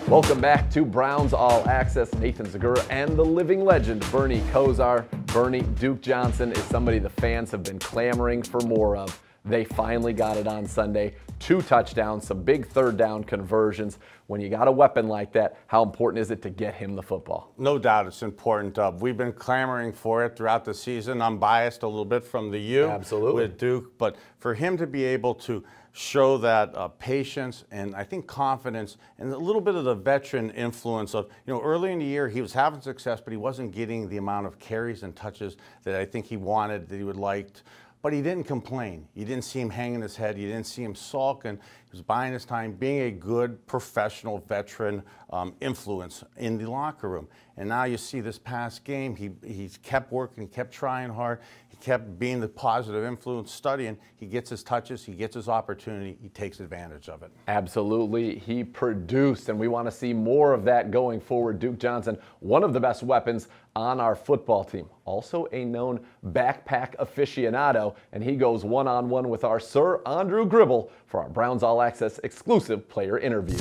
Welcome back to Browns All Access. Nathan Zegura and the living legend, Bernie Kosar. Bernie, Duke Johnson is somebody the fans have been clamoring for more of. They finally got it on Sunday. 2 touchdowns, some big third down conversions. When you got a weapon like that, how important is it to get him the football? No doubt it's important. We've been clamoring for it throughout the season. I'm biased a little bit from the U with Duke, but for him to be able to show that patience and I think confidence and a little bit of the veteran influence of, early in the year he was having success, but he wasn't getting the amount of carries and touches that I think he wanted, that he would liked. But he didn't complain. You didn't see him hanging his head. You didn't see him sulking. He was buying his time, being a good professional veteran influence in the locker room. And now you see this past game, he kept working, he kept trying hard, he kept being the positive influence, studying. He gets his touches, he gets his opportunity, he takes advantage of it. Absolutely, he produced, and we want to see more of that going forward. Duke Johnson, one of the best weapons on our football team. Also a known backpack aficionado, and he goes one-on-one with our Sir Andrew Gribble for our Browns All Access exclusive player interview.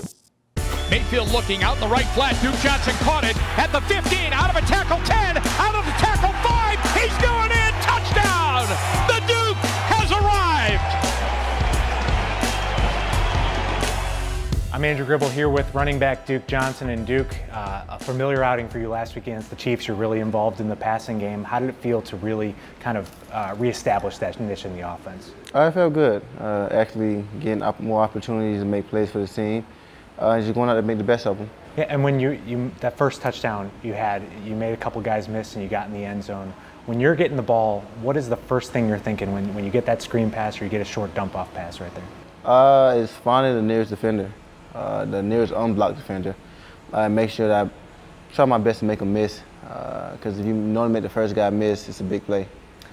Mayfield looking out in the right flat. Duke Johnson caught it at the 15, out of a tackle 10, out of the tackle 5. He's going in. Touchdown! The Duke has arrived. I'm Andrew Gribble here with running back Duke Johnson. And Duke, a familiar outing for you last week against the Chiefs. You're really involved in the passing game. How did it feel to really kind of reestablish that niche in the offense? I felt good. Actually getting more opportunities to make plays for the team. Just going out to make the best of them. Yeah, and when you that first touchdown you made a couple guys miss and you got in the end zone. When you're getting the ball, what is the first thing you're thinking when you get that screen pass or you get a short dump-off pass right there? It's finding the nearest defender, the nearest unblocked defender. Make sure that I try my best to make them miss, because if you normally make the first guy miss, it's a big play.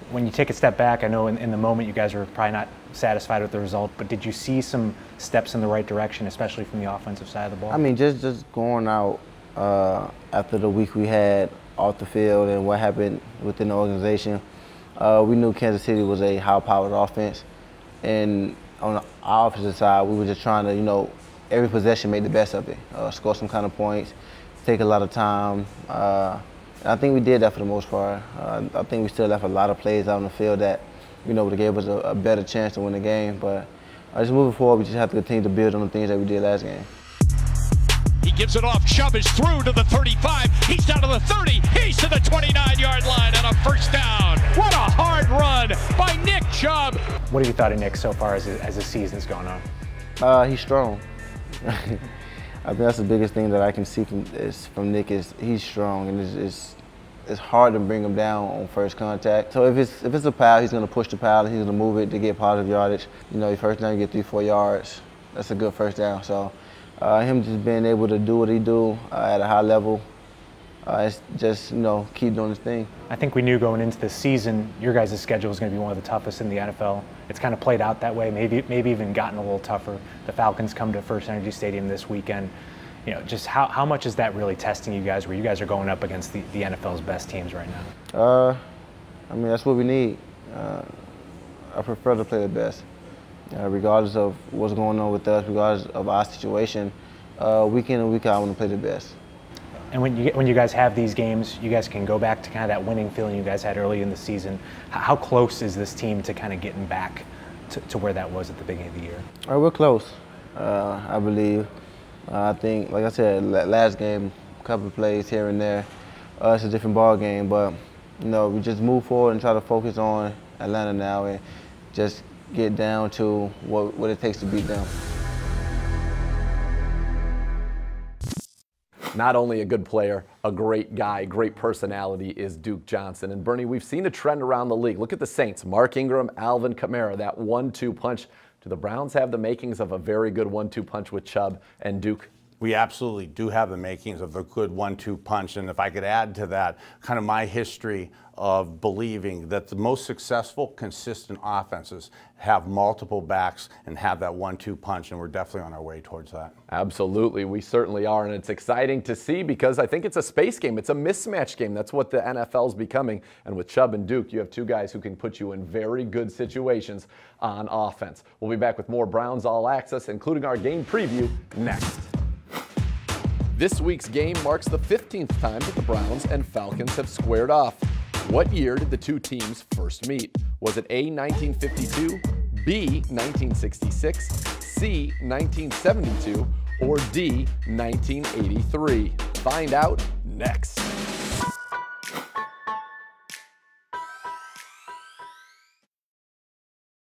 When you take a step back, I know in the moment you guys were probably not satisfied with the result, but did you see some steps in the right direction, especially from the offensive side of the ball? I mean, just going out after the week we had off the field and what happened within the organization, we knew Kansas City was a high-powered offense. And on our opposite side, we were just trying to, every possession make the best of it, score some kind of points, take a lot of time. I think we did that for the most part. I think we still left a lot of plays out on the field that, would have gave us a better chance to win the game. But just moving forward, we just have to continue to build on the things that we did last game. He gives it off. Chubb is through to the 35. He's down to the 30. He's to the 29-yard line on a first down. What a hard run by Nick Chubb. What have you thought of Nick so far as the season's going on? He's strong. I think that's the biggest thing that I can see from Nick is he's strong, and it's hard to bring him down on first contact. So if it's a pile, he's going to push the pile, he's going to move it to get positive yardage. First down, you get 3-4 yards. That's a good first down. So him just being able to do what he do at a high level, it's just keep doing his thing. I think we knew going into the season your guys' schedule was going to be one of the toughest in the NFL. It's kind of played out that way, maybe even gotten a little tougher. The Falcons come to First Energy Stadium this weekend. Just how much is that really testing you guys, where you guys are going up against the NFL's best teams right now? I mean, that's what we need. I prefer to play the best. Regardless of what's going on with us, regardless of our situation, week in and week out, I want to play the best. And when you guys have these games, you guys can go back to kind of that winning feeling you guys had early in the season. How close is this team to kind of getting back to where that was at the beginning of the year? We're close, I believe. I think, like I said, last game, a couple of plays here and there. It's a different ball game, but we just move forward and try to focus on Atlanta now and just get down to what it takes to beat them. Not only a good player, a great guy, great personality is Duke Johnson. And Bernie, we've seen a trend around the league. Look at the Saints, Mark Ingram, Alvin Kamara, that 1-2 punch. Do the Browns have the makings of a very good 1-2 punch with Chubb and Duke? We absolutely do have the makings of a good 1-2 punch. And if I could add to that, kind of my history of believing that the most successful, consistent offenses have multiple backs and have that 1-2 punch, and we're definitely on our way towards that. Absolutely, we certainly are, and it's exciting to see because I think it's a space game. It's a mismatch game. That's what the NFL's becoming, and with Chubb and Duke, you have two guys who can put you in very good situations on offense. We'll be back with more Browns All Access, including our game preview, next. This week's game marks the 15th time that the Browns and Falcons have squared off. What year did the two teams first meet? Was it A, 1952, B, 1966, C, 1972, or D, 1983? Find out next.